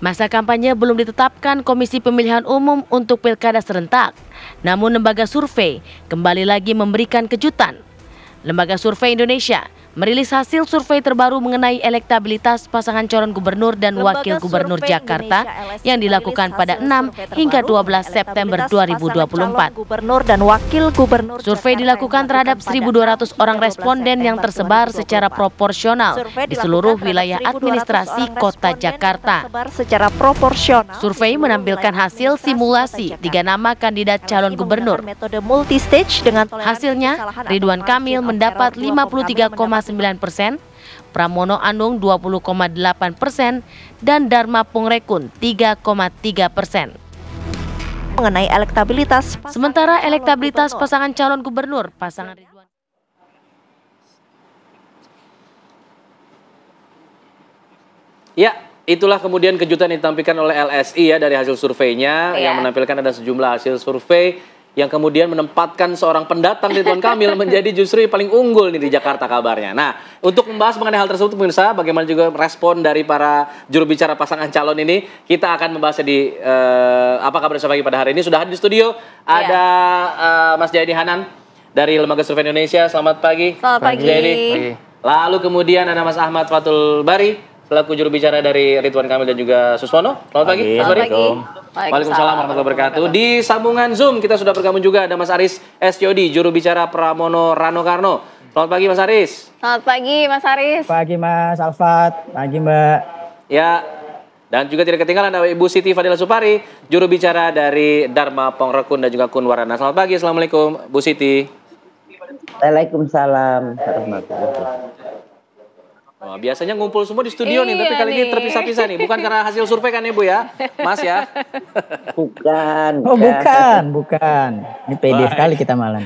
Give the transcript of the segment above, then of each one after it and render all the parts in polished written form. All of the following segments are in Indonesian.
Masa kampanye belum ditetapkan Komisi Pemilihan Umum untuk Pilkada serentak. Namun lembaga survei kembali lagi memberikan kejutan. Lembaga Survei Indonesia merilis hasil survei terbaru mengenai elektabilitas pasangan calon gubernur dan wakil gubernur Jakarta yang dilakukan pada 6 hingga 12 September 2024. Survei dilakukan terhadap 1.200 orang responden yang tersebar secara proporsional di seluruh wilayah administrasi kota Jakarta. Survei menampilkan hasil simulasi 3 nama kandidat calon gubernur. Hasilnya, Ridwan Kamil mendapat 53,9%, Pramono Anung 20,8%, dan Dharma Pongrekun 3,3%. Mengenai elektabilitas, sementara elektabilitas pasangan calon gubernur, pasangan Ridwan. Ya, itulah kemudian kejutan yang ditampilkan oleh LSI ya dari hasil surveinya yang menampilkan ada sejumlah hasil survei yang kemudian menempatkan seorang pendatang Ridwan Kamil menjadi justru yang paling unggul nih di Jakarta kabarnya. Nah, untuk membahas mengenai hal tersebut pemirsa, bagaimana juga respon dari para juru bicara pasangan calon ini, kita akan membahasnya di Apa Kabar Indonesia Pagi pada hari ini. Sudah hadir di studio ada Mas Jayadi Hanan dari Lembaga Survei Indonesia. Selamat pagi. Selamat pagi. Pagi. Lalu kemudian ada Mas Ahmad Fathul Bari selaku juru bicara dari Ridwan Kamil dan juga Suswono. Selamat pagi, Mas Bari. Waalaikumsalam warahmatullahi wabarakatuh. Di sambungan Zoom kita sudah bergabung juga ada Mas Aris SCOD, juru bicara Pramono Rano Karno. Selamat pagi Mas Aris. Selamat pagi Mas Aris. Pagi Mas Alfat, pagi Mbak. Ya, dan juga tidak ketinggalan ada Ibu Siti Fadila Supari, juru bicara dari Dharma Pongrekun dan juga Kunwarana. Selamat pagi, Assalamualaikum Bu Siti. Waalaikumsalam warahmatullahi wabarakatuh. Oh, biasanya ngumpul semua di studio nih, tapi kali ini terpisah-pisah nih. Bukan karena hasil survei kan Ibu ya, Mas ya? Bukan. Oh bukan. Ini pede sekali kita malam.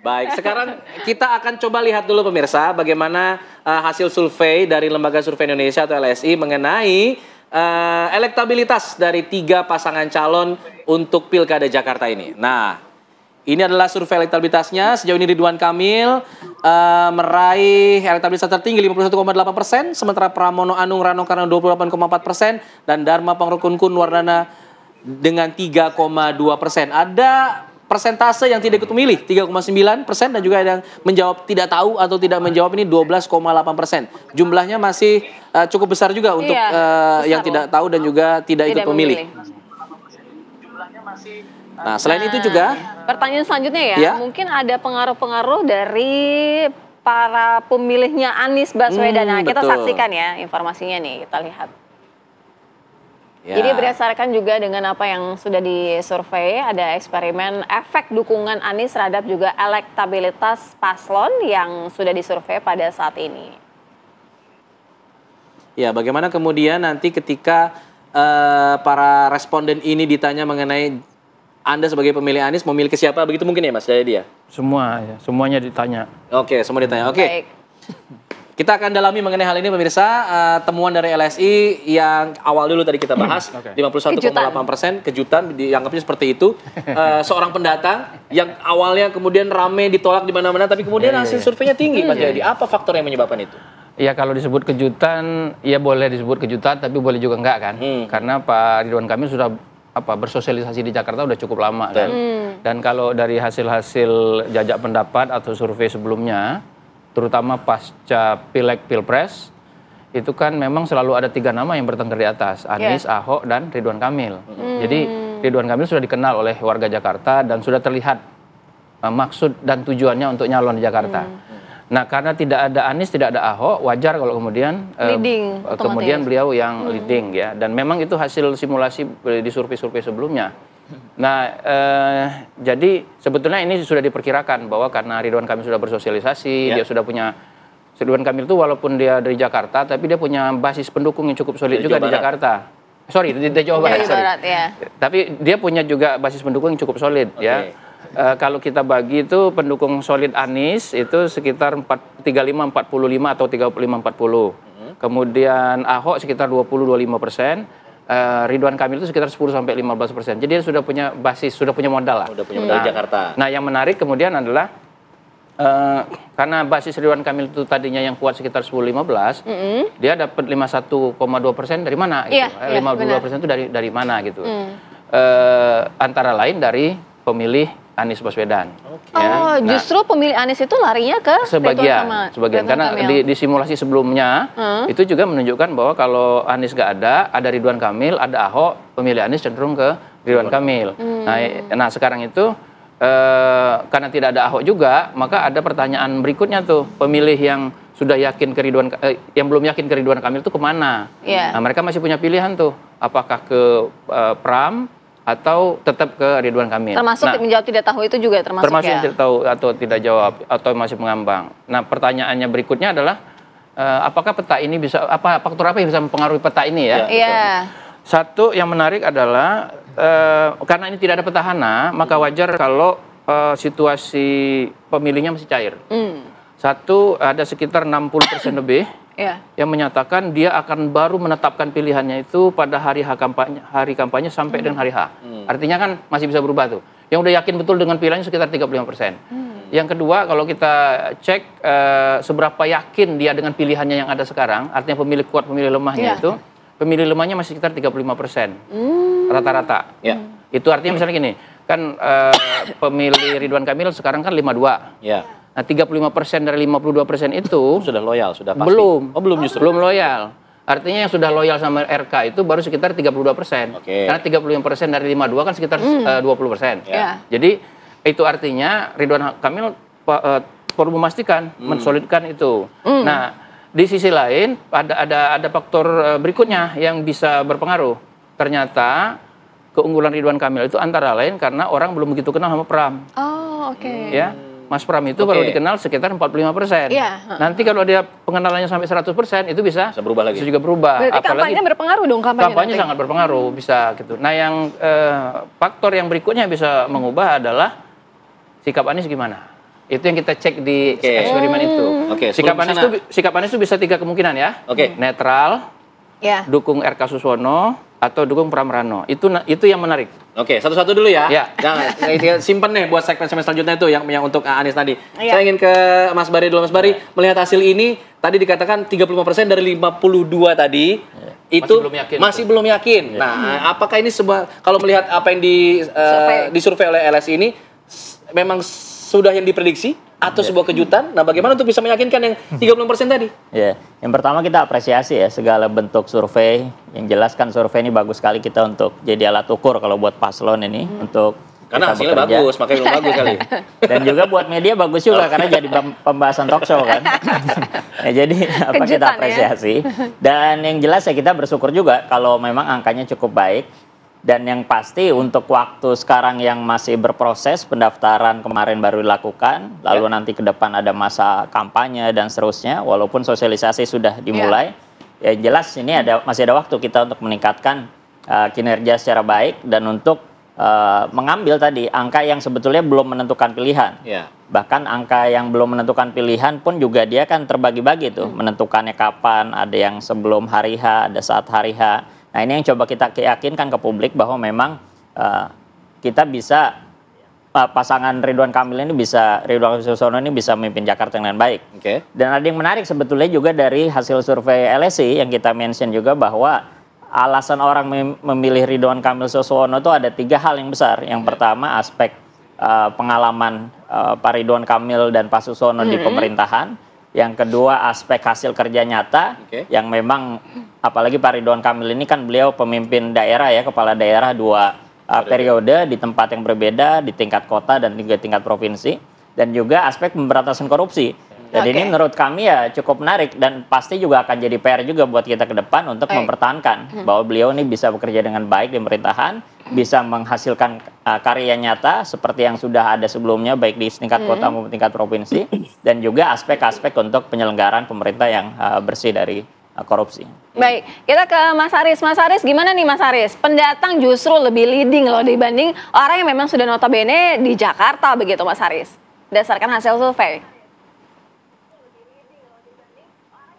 Baik, sekarang kita akan coba lihat dulu pemirsa bagaimana hasil survei dari Lembaga Survei Indonesia atau LSI mengenai elektabilitas dari 3 pasangan calon untuk Pilkada Jakarta ini. Nah, ini adalah survei elektabilitasnya. Sejauh ini Ridwan Kamil meraih elektabilitas tertinggi 51,8%, sementara Pramono Anung Rano Karno 28,4% dan Dharma Pongrekun Kunwarana dengan 3,2%. Ada persentase yang tidak ikut memilih 3,9% dan juga yang menjawab tidak tahu atau tidak menjawab ini 12,8%. Jumlahnya masih cukup besar juga untuk yang tidak tahu dan juga tidak ikut memilih. Nah, selain itu juga pertanyaan selanjutnya ya, mungkin ada pengaruh-pengaruh dari para pemilihnya Anies Baswedan. Nah, kita saksikan ya informasinya nih, kita lihat. Ya. Jadi berdasarkan juga dengan apa yang sudah disurvei, ada eksperimen efek dukungan Anies terhadap juga elektabilitas paslon yang sudah disurvei pada saat ini. Ya, bagaimana kemudian nanti ketika para responden ini ditanya mengenai Anda sebagai pemilih Anies memilih ke siapa, begitu mungkin ya Mas Jayadi ya? Semuanya ditanya. Oke, semua ditanya. Oke. Kita akan dalami mengenai hal ini pemirsa. Temuan dari LSI yang awal dulu tadi kita bahas, 51,8%, kejutan, dianggapnya seperti itu. Seorang pendatang yang awalnya kemudian rame ditolak di mana-mana, tapi kemudian hasil surveinya tinggi Mas Jayadi. Apa faktor yang menyebabkan itu? Ya kalau disebut kejutan, ya boleh disebut kejutan, tapi boleh juga enggak kan? Karena Pak Ridwan Kamil sudah bersosialisasi di Jakarta udah cukup lama kan. Dan kalau dari hasil-hasil jajak pendapat atau survei sebelumnya, terutama pasca Pileg Pilpres, itu kan memang selalu ada 3 nama yang bertengger di atas, Anies, Ahok, dan Ridwan Kamil. Jadi Ridwan Kamil sudah dikenal oleh warga Jakarta dan sudah terlihat maksud dan tujuannya untuk nyalon di Jakarta. Nah, karena tidak ada Anies, tidak ada Ahok, wajar kalau kemudian kemudian beliau yang leading ya. Dan memang itu hasil simulasi di survei-survei sebelumnya. Nah, jadi sebetulnya ini sudah diperkirakan bahwa karena Ridwan Kamil sudah bersosialisasi, dia sudah punya Ridwan Kamil itu walaupun dia dari Jakarta, tapi dia punya basis pendukung yang cukup solid juga di Jakarta. Sorry, di Jawa Barat. Tapi dia punya juga basis pendukung yang cukup solid ya. Kalau kita bagi itu pendukung solid Anies itu sekitar 35-45 atau 35-40. Kemudian Ahok sekitar 20-25%. Ridwan Kamil itu sekitar 10-15%. Jadi dia sudah punya basis, sudah punya modal lah. Sudah punya modal di Jakarta. Nah, yang menarik kemudian adalah karena basis Ridwan Kamil itu tadinya yang kuat sekitar 10-15, dia dapat 51,2% dari mana? Gitu. 52% itu dari mana gitu? Antara lain dari pemilih Anies Baswedan. Oh, justru pemilih Anies itu larinya ke sebagian karena di simulasi sebelumnya itu juga menunjukkan bahwa kalau Anies nggak ada Ridwan Kamil, ada Ahok, pemilih Anies cenderung ke Ridwan Kamil. Nah sekarang itu karena tidak ada Ahok juga, maka ada pertanyaan berikutnya tuh, pemilih yang sudah yakin ke yang belum yakin ke Ridwan Kamil itu kemana? Nah mereka masih punya pilihan tuh, apakah ke Pram atau tetap ke Ridwan Kamil. Termasuk menjawab tidak tahu itu juga termasuk yang tidak tahu atau tidak jawab atau masih mengambang. Nah pertanyaannya berikutnya adalah apakah peta ini bisa, faktor apa yang bisa mempengaruhi peta ini ya? Satu yang menarik adalah karena ini tidak ada petahana, maka wajar kalau situasi pemilihnya masih cair. Satu, ada sekitar 60% lebih yang menyatakan dia akan baru menetapkan pilihannya itu pada hari kampanye sampai dengan hari H. Artinya kan masih bisa berubah tuh. Yang udah yakin betul dengan pilihannya sekitar 35%. Yang kedua, kalau kita cek seberapa yakin dia dengan pilihannya yang ada sekarang, artinya pemilih kuat, pemilih lemahnya itu, pemilih lemahnya masih sekitar 35%. Rata-rata. Itu artinya misalnya gini, kan pemilih Ridwan Kamil sekarang kan 52. Nah 35% dari 52% itu sudah loyal, sudah pasti. Belum justru. Belum loyal. Artinya yang sudah loyal sama RK itu baru sekitar 32%. Karena 35% dari 52 kan sekitar 20%. Jadi itu artinya Ridwan Kamil perlu memastikan, mensolidkan itu. Nah di sisi lain ada faktor berikutnya yang bisa berpengaruh. Ternyata keunggulan Ridwan Kamil itu antara lain karena orang belum begitu kenal sama Pram. Ya, Mas Pram itu baru dikenal sekitar 45%. Nanti kalau dia pengenalannya sampai 100% itu bisa berubah lagi. Bisa juga berubah. Berarti kampanye berpengaruh dong kampanye sangat berpengaruh bisa gitu. Nah yang faktor yang berikutnya bisa mengubah adalah sikap Anies gimana. Itu yang kita cek di eksperimen itu. Sikap Anies itu bisa 3 kemungkinan ya. Netral, dukung RK Suswono, atau dukung Pram Rano. Itu yang menarik. Satu-satu dulu ya. Jangan simpen nih buat segmen selanjutnya itu yang untuk Anies tadi. Saya ingin ke Mas Bari dulu. Mas Bari, melihat hasil ini tadi dikatakan 35% dari 52 tadi itu masih belum yakin. Nah, apakah ini kalau melihat apa yang disurvei oleh LSI ini memang sudah yang diprediksi atau sebuah kejutan? Nah, bagaimana untuk bisa meyakinkan yang 30% tadi? Yang pertama kita apresiasi ya segala bentuk survei. Yang jelas kan survei ini bagus sekali kita untuk jadi alat ukur kalau buat paslon ini untuk karena hasilnya bagus, makanya belum bagus kali. Dan juga buat media bagus juga karena jadi pembahasan talk show kan. Jadi kita apresiasi. Dan yang jelas ya kita bersyukur juga kalau memang angkanya cukup baik. Dan yang pasti untuk waktu sekarang yang masih berproses, pendaftaran kemarin baru dilakukan, lalu nanti ke depan ada masa kampanye dan seterusnya, walaupun sosialisasi sudah dimulai, ya jelas ini masih ada waktu kita untuk meningkatkan kinerja secara baik dan untuk mengambil tadi angka yang sebetulnya belum menentukan pilihan. Bahkan angka yang belum menentukan pilihan pun juga dia kan terbagi-bagi tuh, menentukannya kapan, ada yang sebelum hari H, ada saat hari H. Nah ini yang coba kita yakinkan ke publik bahwa memang kita bisa pasangan Ridwan Kamil ini Ridwan Suswono ini bisa memimpin Jakarta dengan baik. Dan ada yang menarik sebetulnya juga dari hasil survei LSI yang kita mention juga bahwa alasan orang memilih Ridwan Kamil Suswono itu ada 3 hal yang besar. Yang pertama aspek pengalaman Pak Ridwan Kamil dan Pak Suswono di pemerintahan. Yang kedua aspek hasil kerja nyata yang memang apalagi Pak Ridwan Kamil ini kan beliau pemimpin daerah ya, kepala daerah 2 periode di tempat yang berbeda, di tingkat kota dan tingkat provinsi, dan juga aspek pemberantasan korupsi. Jadi ini menurut kami ya cukup menarik dan pasti juga akan jadi PR juga buat kita ke depan untuk mempertahankan bahwa beliau ini bisa bekerja dengan baik di pemerintahan, bisa menghasilkan karya nyata seperti yang sudah ada sebelumnya baik di tingkat kota maupun tingkat provinsi, dan juga aspek-aspek untuk penyelenggaraan pemerintah yang bersih dari korupsi. Baik, kita ke Mas Haris. Mas Haris, gimana nih Mas Haris? Pendatang justru lebih leading loh dibanding orang yang memang sudah notabene di Jakarta begitu Mas Haris, berdasarkan hasil survei.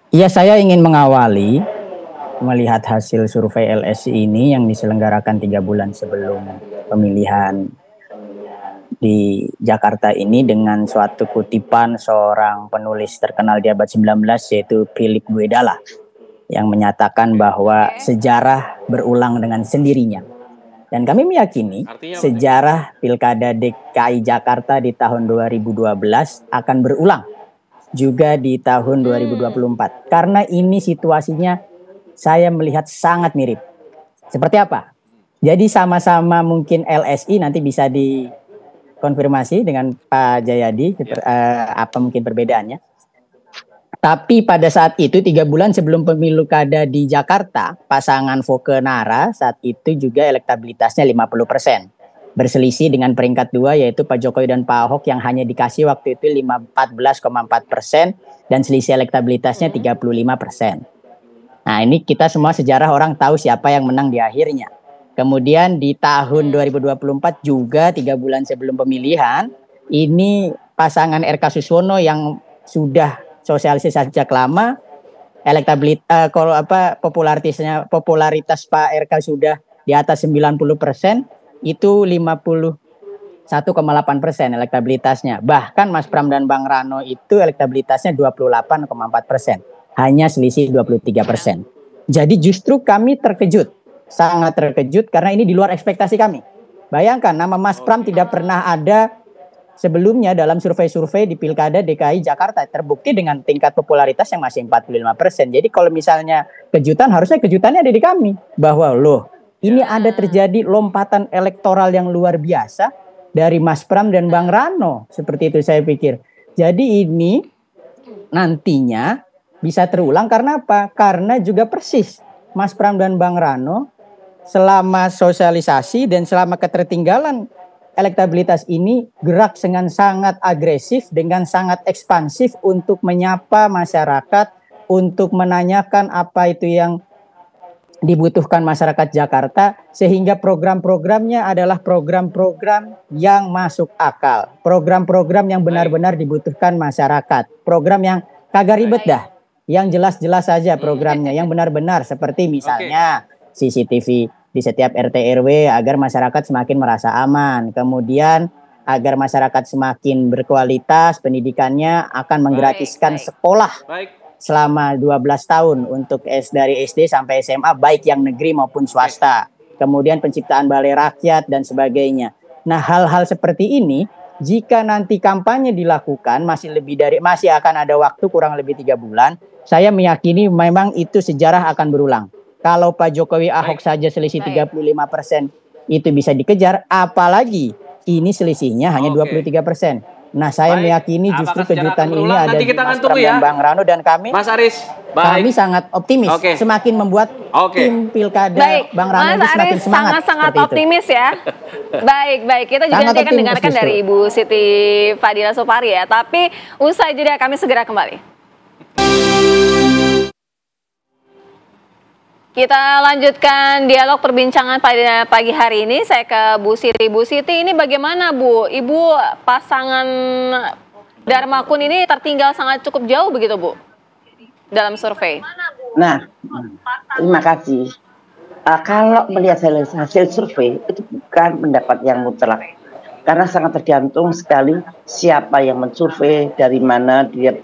Iya, saya ingin mengawali melihat hasil survei LSI ini yang diselenggarakan 3 bulan sebelum pemilihan di Jakarta ini dengan suatu kutipan seorang penulis terkenal di abad 19 yaitu Philip Guedala yang menyatakan bahwa sejarah berulang dengan sendirinya. Dan kami meyakini sejarah Pilkada DKI Jakarta di tahun 2012 akan berulang juga di tahun 2024. Karena ini situasinya saya melihat sangat mirip. Seperti apa? Jadi sama-sama mungkin LSI, nanti bisa dikonfirmasi dengan Pak Jayadi apa mungkin perbedaannya. Tapi pada saat itu 3 bulan sebelum pemilu kada di Jakarta, pasangan Foke Nara saat itu juga elektabilitasnya 50%. Berselisih dengan peringkat 2 yaitu Pak Jokowi dan Pak Ahok yang hanya dikasih waktu itu 14,4% dan selisih elektabilitasnya 35%. Nah ini kita semua sejarah orang tahu siapa yang menang di akhirnya. Kemudian di tahun 2024 juga 3 bulan sebelum pemilihan, ini pasangan RK Suswono yang sudah sosialisasi sejak lama, elektabilitas popularitas Pak RK sudah di atas 90%, itu 51,8% elektabilitasnya. Bahkan Mas Pram dan Bang Rano itu elektabilitasnya 28,4%, hanya selisih 23%. Jadi justru kami terkejut, sangat terkejut karena ini di luar ekspektasi kami. Bayangkan nama Mas Pram tidak pernah ada sebelumnya dalam survei-survei di Pilkada DKI Jakarta, terbukti dengan tingkat popularitas yang masih 45%. Jadi kalau misalnya kejutan, harusnya kejutannya ada di kami. Bahwa loh, ini ada terjadi lompatan elektoral yang luar biasa dari Mas Pram dan Bang Rano. Seperti itu saya pikir. Jadi ini nantinya bisa terulang karena apa? Karena juga persis Mas Pram dan Bang Rano selama sosialisasi dan selama ketertinggalan elektabilitas ini gerak dengan sangat agresif, dengan sangat ekspansif untuk menyapa masyarakat, untuk menanyakan apa itu yang dibutuhkan masyarakat Jakarta, sehingga program-programnya adalah program-program yang masuk akal, program-program yang benar-benar dibutuhkan masyarakat, program yang kagak ribet dah, yang jelas-jelas saja programnya, yang benar-benar seperti misalnya CCTV di setiap RT RW agar masyarakat semakin merasa aman. Kemudian agar masyarakat semakin berkualitas pendidikannya akan menggratiskan sekolah selama 12 tahun untuk dari SD sampai SMA baik yang negeri maupun swasta. Kemudian penciptaan balai rakyat dan sebagainya. Nah, hal-hal seperti ini jika nanti kampanye dilakukan masih akan ada waktu kurang lebih 3 bulan, saya meyakini memang itu sejarah akan berulang. Kalau Pak Jokowi Ahok saja selisih 35% itu bisa dikejar, apalagi ini selisihnya hanya 23%. Nah, saya meyakini justru kejutan ini ada di Mas Pram dan Bang Rano dan kami. Mas Aris, kami sangat optimis. Semakin membuat tim Pilkada Bang Rano Mas semakin Aris semangat. Sangat optimis ya. Baik. Kita juga nanti akan dengarkan dari Ibu Siti Fadila Supari ya. Tapi usai jeda kami segera kembali. Kita lanjutkan dialog perbincangan pada pagi hari ini. Saya ke Bu Siti. Bu Siti, ini bagaimana Bu? Ibu pasangan Dharma Kun ini tertinggal sangat cukup jauh begitu Bu? Dalam survei. Nah, terima kasih. Kalau melihat hasil survei, itu bukan pendapat yang mutlak. Karena sangat tergantung sekali siapa yang mensurvei, dari mana dia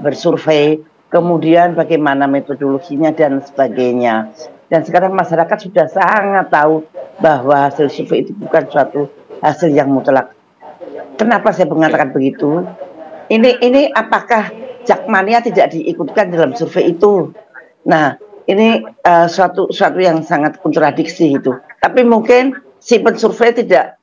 bersurvei, kemudian bagaimana metodologinya dan sebagainya. Dan sekarang masyarakat sudah sangat tahu bahwa hasil survei itu bukan suatu hasil yang mutlak. Kenapa saya mengatakan begitu? Ini apakah Jakmania tidak diikutkan dalam survei itu? Nah, ini suatu yang sangat kontradiksi itu. Tapi mungkin si pensurvei tidak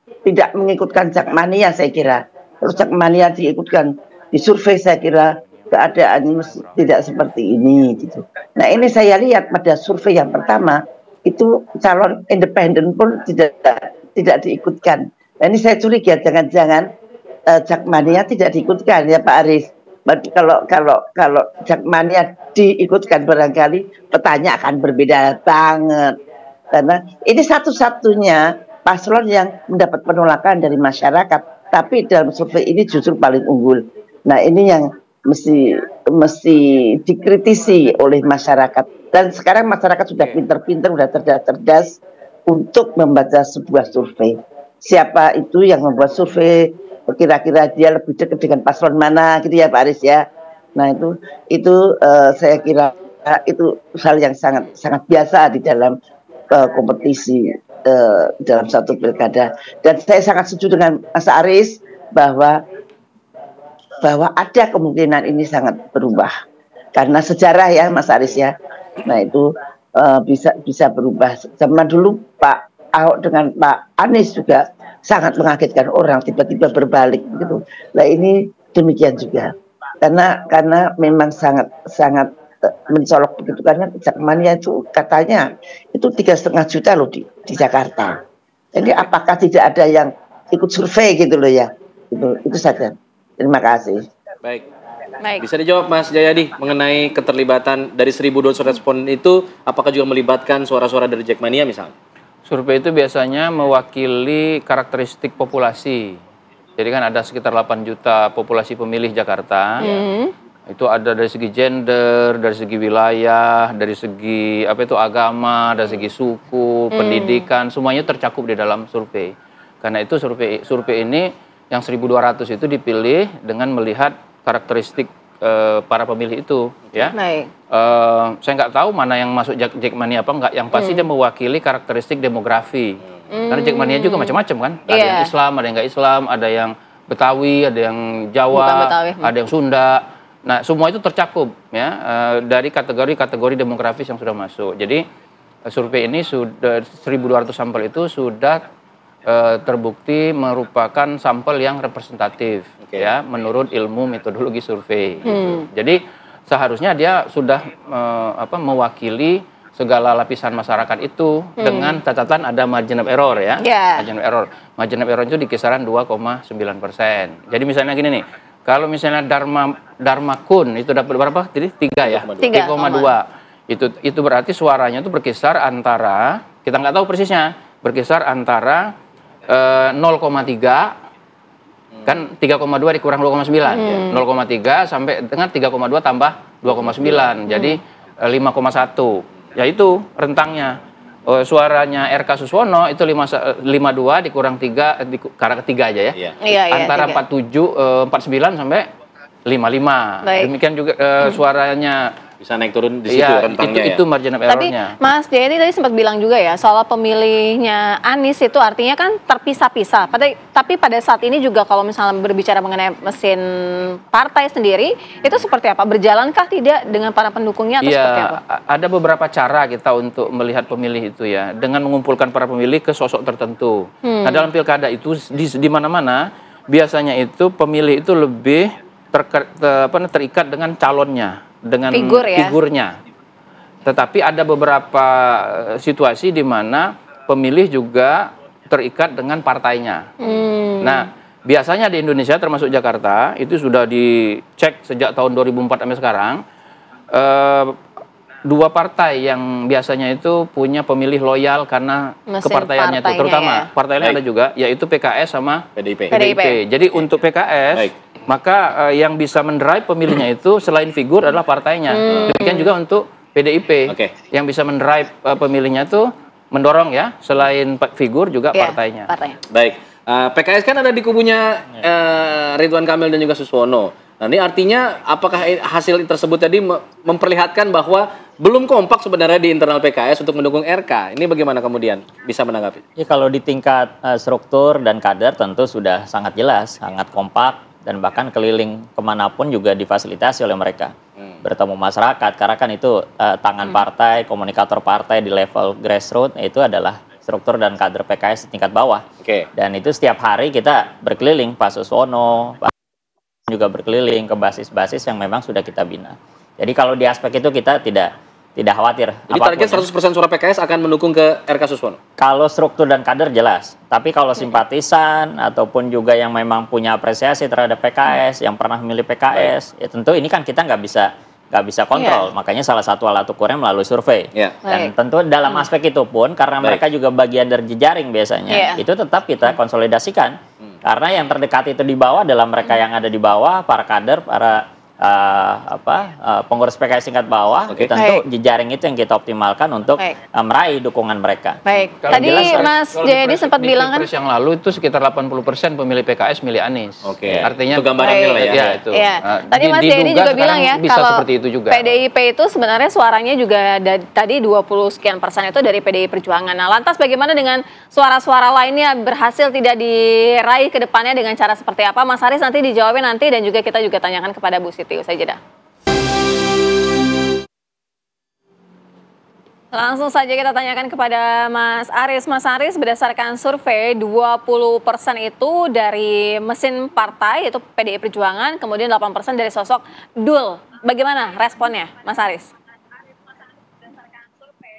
mengikutkan Jakmania, saya kira. Terus Jakmania diikutkan di survei, saya kira keadaan tidak seperti ini gitu. Nah, ini saya lihat pada survei yang pertama itu calon independen pun tidak diikutkan. Nah, ini saya curiga jangan-jangan Jakmania tidak diikutkan ya Pak Aris. Kalau Jakmania diikutkan barangkali petanya akan berbeda banget. Karena ini satu-satunya paslon yang mendapat penolakan dari masyarakat, tapi dalam survei ini justru paling unggul. Nah, ini yang mesti dikritisi oleh masyarakat. Dan sekarang masyarakat sudah pinter-pinter, sudah cerdas-cerdas untuk membaca sebuah survei. siapa itu yang membuat survei, kira-kira dia lebih dekat dengan paslon mana gitu ya Pak Aris ya. Nah itu saya kira itu hal yang sangat biasa di dalam kompetisi dalam satu pilkada. Dan saya sangat setuju dengan Mas Aris bahwa ada kemungkinan ini sangat berubah karena sejarah ya Mas Aris ya. Nah itu bisa berubah. Zaman dulu Pak Ahok dengan Pak Anies juga sangat mengagetkan orang, tiba-tiba berbalik gitu. Nah ini demikian juga karena memang sangat mencolok begitu, karena Jakmania itu katanya itu 3,5 juta loh di Jakarta. Jadi apakah tidak ada yang ikut survei gitu loh ya? Itu saja. Terima kasih. Baik. Bisa dijawab Mas Jayadi mengenai keterlibatan dari 1.200 respon itu, apakah juga melibatkan suara-suara dari Jakmania misalnya? Survei itu biasanya mewakili karakteristik populasi. Jadi kan ada sekitar 8 juta populasi pemilih Jakarta. Itu ada dari segi gender, dari segi wilayah, dari segi agama, dari segi suku, pendidikan, semuanya tercakup di dalam survei. Karena itu survei ini yang 1.200 itu dipilih dengan melihat karakteristik para pemilih itu, ya. Saya nggak tahu mana yang masuk Jakmania apa enggak. Yang pasti dia mewakili karakteristik demografi. Karena Jakmania juga macam-macam kan. Ada yang Islam, ada yang nggak Islam, ada yang Betawi, ada yang Jawa, ada yang Sunda. Nah, semua itu tercakup ya dari kategori-kategori demografis yang sudah masuk. Jadi survei ini sudah 1.200 sampel itu sudah terbukti merupakan sampel yang representatif ya menurut ilmu metodologi survei. Jadi seharusnya dia sudah mewakili segala lapisan masyarakat itu dengan catatan ada margin of error ya. Margin of error itu di kisaran 2,9%. Jadi misalnya gini nih, kalau misalnya Dharma Kun itu dapat berapa? Jadi 3 ya? 3,2. Itu berarti suaranya itu berkisar antara, kita nggak tahu persisnya, berkisar antara 0,3 kan 3,2 dikurang 2,9 0,3 sampai dengan 3,2 tambah 2,9 jadi 5,1 ya itu rentangnya. Suaranya RK Suswono itu 52 dikurang 3 karena ketiga aja ya. Antara 47 49 sampai 55. Demikian juga suaranya bisa naik turun di situ rentangnya itu margin of error-nya. Tapi Mas Jayadi tadi sempat bilang juga ya soal pemilihnya Anies itu artinya kan terpisah-pisah. Tapi pada saat ini juga kalau misalnya berbicara mengenai mesin partai sendiri itu seperti apa? Berjalankah tidak dengan para pendukungnya atau seperti apa? Ada beberapa cara kita untuk melihat pemilih itu ya dengan mengumpulkan para pemilih ke sosok tertentu. Nah dalam pilkada itu di mana-mana biasanya itu pemilih itu lebih terikat dengan calonnya, dengan figurnya. Tetapi ada beberapa situasi di mana pemilih juga terikat dengan partainya. Nah, biasanya di Indonesia termasuk Jakarta itu sudah dicek sejak tahun 2004 sampai sekarang. 2 partai yang biasanya itu punya pemilih loyal karena kepartaiannya itu, terutama partai lain ada juga, yaitu PKS sama PDIP. Jadi untuk PKS maka yang bisa mendrive pemilihnya itu selain figur adalah partainya. Demikian juga untuk PDIP yang bisa mendrive pemilihnya itu mendorong ya selain figur juga partainya. Baik, PKS kan ada di kubunya Ridwan Kamil dan juga Suswono. Nah ini artinya apakah hasil tersebut tadi memperlihatkan bahwa belum kompak sebenarnya di internal PKS untuk mendukung RK? Ini bagaimana kemudian bisa menanggapi? Ya kalau di tingkat struktur dan kader tentu sudah sangat jelas, sangat kompak. Dan bahkan keliling kemanapun juga difasilitasi oleh mereka. Bertemu masyarakat, karena kan itu tangan partai, komunikator partai di level grassroots, itu adalah struktur dan kader PKS di tingkat bawah. Dan itu setiap hari kita berkeliling, Pak Suswono, Pak juga berkeliling ke basis-basis yang memang sudah kita bina. Jadi kalau di aspek itu kita tidak khawatir. Jadi target 100% suara PKS akan mendukung ke RK Suswono? Kalau struktur dan kader jelas. Tapi kalau simpatisan ataupun juga yang memang punya apresiasi terhadap PKS, yang pernah memilih PKS, ya tentu ini kan kita nggak bisa kontrol. Makanya salah satu alat ukurnya melalui survei. Dan tentu dalam aspek itu pun, karena mereka juga bagian dari jejaring biasanya, itu tetap kita konsolidasikan. Karena yang terdekat itu di bawah adalah mereka yang ada di bawah, para kader, para pengurus PKS tingkat bawah, tentu jejaring itu yang kita optimalkan untuk meraih dukungan mereka. Baik. Tadi Mas Jayadi sempat bilang kan yang lalu itu sekitar 80% pemilih PKS milih Anies. Artinya itu gambarannya lah ya. Itu. Tadi Mas Jayadi juga bilang ya kalau seperti itu juga. PDIP itu sebenarnya suaranya juga tadi 20 sekian persen itu dari PDI Perjuangan. Nah, lantas bagaimana dengan suara-suara lainnya berhasil tidak diraih ke depannya dengan cara seperti apa? Mas Haris nanti dijawabin nanti, dan juga kita juga tanyakan kepada Bu Siti usai jeda. Langsung saja kita tanyakan kepada Mas Aris. Mas Aris, berdasarkan survei 20% itu dari mesin partai, yaitu PDI Perjuangan, kemudian 8% dari sosok Dul. Bagaimana responnya, Mas Aris?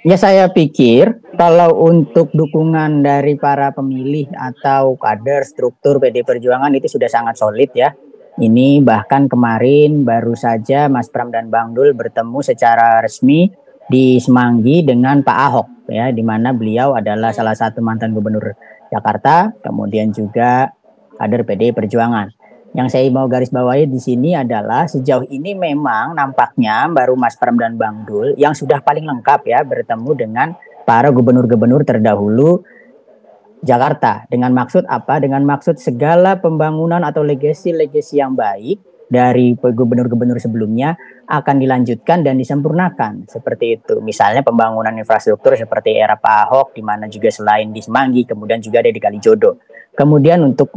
Ya, saya pikir kalau untuk dukungan dari para pemilih atau kader struktur PDI Perjuangan itu sudah sangat solid ya. Ini bahkan kemarin baru saja Mas Pram dan Bang Dul bertemu secara resmi di Semanggi dengan Pak Ahok ya, di mana beliau adalah salah satu mantan gubernur Jakarta, kemudian juga kader PDI Perjuangan. Yang saya mau garis bawahi di sini adalah sejauh ini memang nampaknya baru Mas Pram dan Bang Dul yang sudah paling lengkap ya bertemu dengan para gubernur-gubernur terdahulu Jakarta. Dengan maksud apa? Dengan maksud segala pembangunan atau legasi-legasi yang baik dari gubernur-gubernur sebelumnya akan dilanjutkan dan disempurnakan. Seperti itu. Misalnya pembangunan infrastruktur seperti era Pak Ahok, di mana juga selain di Semanggi, kemudian juga ada di Kalijodo. Kemudian untuk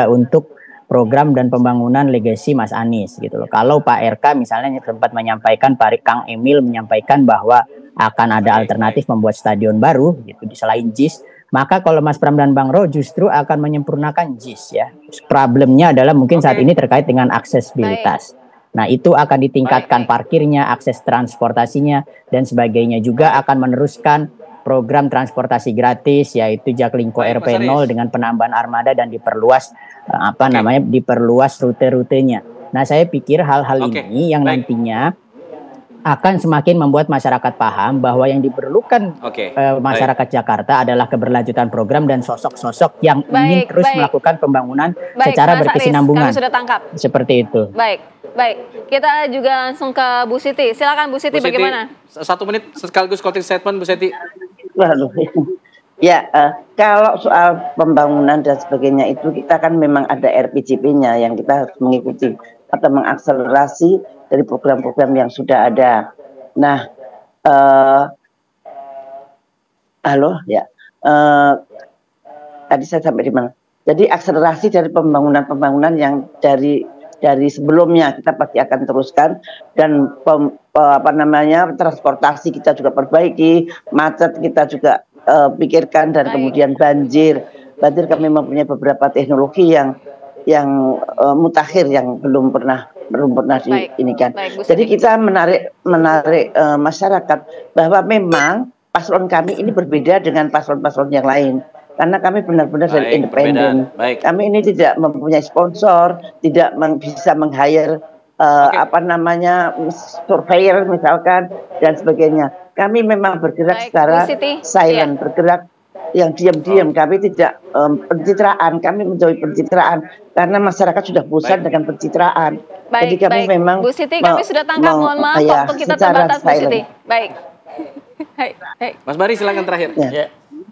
untuk program dan pembangunan legasi Mas Anies gitu loh. Kalau Pak RK misalnya sempat menyampaikan, Pak Kang Emil menyampaikan bahwa akan ada alternatif membuat stadion baru gitu selain JIS. Maka kalau Mas Pram dan Bang Ro justru akan menyempurnakan JIS ya. Problemnya adalah mungkin saat ini terkait dengan aksesibilitas. Nah, itu akan ditingkatkan parkirnya, akses transportasinya, dan sebagainya. Juga akan meneruskan program transportasi gratis, yaitu Jaklingko RP0 dengan penambahan armada dan diperluas diperluas rute-rutenya. Nah, saya pikir hal-hal ini yang nantinya akan semakin membuat masyarakat paham bahwa yang diperlukan masyarakat Jakarta adalah keberlanjutan program dan sosok-sosok yang ingin terus melakukan pembangunan secara berkesinambungan. Kami sudah tangkap. Seperti itu. Baik. Kita juga langsung ke Bu Siti. Silakan Bu Siti, bagaimana? 1 menit sekaligus closing statement Bu Siti. Ya, kalau soal pembangunan dan sebagainya itu kita kan memang ada RPJP-nya yang kita harus mengikuti atau mengakselerasi dari program-program yang sudah ada. Nah, tadi saya sampai di mana? Jadi akselerasi dari pembangunan-pembangunan yang dari sebelumnya kita pasti akan teruskan, dan transportasi kita juga perbaiki, macet kita juga pikirkan, dan kemudian banjir kami mempunyai beberapa teknologi yang mutakhir yang belum pernah diinikan. Jadi kita menarik masyarakat bahwa memang paslon kami ini berbeda dengan paslon-paslon yang lain. Karena kami benar-benar dari independen. Kami ini tidak mempunyai sponsor, tidak bisa meng-hire surveyor misalkan dan sebagainya. Kami memang bergerak secara silent, bergerak yang diam-diam. Kami tidak pencitraan, kami menjauhi pencitraan karena masyarakat sudah bosan dengan pencitraan. Jadi kami memang Bu Siti, kami sudah tangkap, mohon maaf waktu kita terbatas Bu Siti. Baik. Mas Bari silakan terakhir.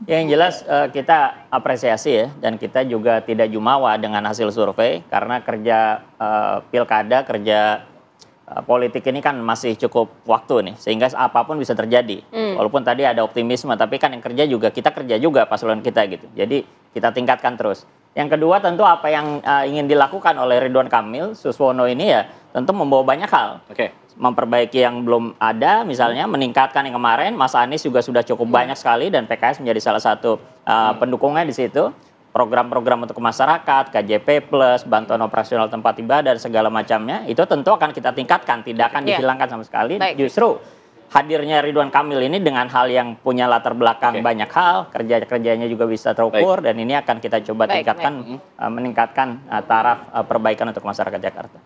Yang jelas kita apresiasi ya, dan kita juga tidak jumawa dengan hasil survei karena kerja pilkada, kerja politik ini kan masih cukup waktu nih, sehingga apapun bisa terjadi. Walaupun tadi ada optimisme, tapi kan yang kerja juga, kita kerja juga paslon kita gitu. Jadi kita tingkatkan terus. Yang kedua tentu apa yang ingin dilakukan oleh Ridwan Kamil, Suswono ini ya tentu membawa banyak hal. Memperbaiki yang belum ada, misalnya meningkatkan yang kemarin, Mas Anies juga sudah cukup banyak sekali dan PKS menjadi salah satu pendukungnya di situ. Program-program untuk masyarakat, KJP+, bantuan operasional tempat ibadah dan segala macamnya, itu tentu akan kita tingkatkan, tidak akan dihilangkan sama sekali. Justru hadirnya Ridwan Kamil ini dengan hal yang punya latar belakang banyak hal, kerjanya juga bisa terukur, dan ini akan kita coba tingkatkan, meningkatkan taraf perbaikan untuk masyarakat Jakarta.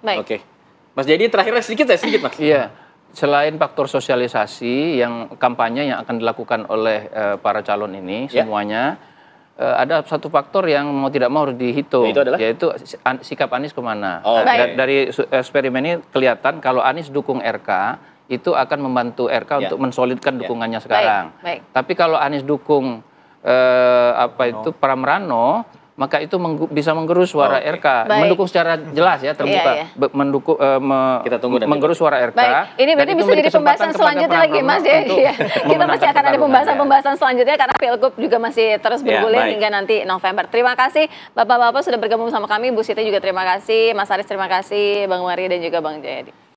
Mas Jayadi terakhirnya sedikit Mas. Iya, selain faktor sosialisasi yang kampanye yang akan dilakukan oleh para calon ini semuanya, ada satu faktor yang mau tidak mau harus dihitung, yaitu sikap Anies kemana. Dari eksperimen ini kelihatan kalau Anies dukung RK, itu akan membantu RK untuk mensolidkan dukungannya sekarang. Tapi kalau Anies dukung Pramrano, maka itu bisa menggerus suara RK, mendukung secara jelas ya, terbuka, mendukung, menggerus suara RK. Ini berarti bisa jadi pembahasan selanjutnya lagi, Mas. Kita masih akan ada pembahasan selanjutnya karena Pilgub juga masih terus bergulir hingga nanti November. Terima kasih Bapak-bapak sudah bergabung sama kami, Bu Siti juga terima kasih, Mas Aris terima kasih, Bang Mari dan juga Bang Jayadi.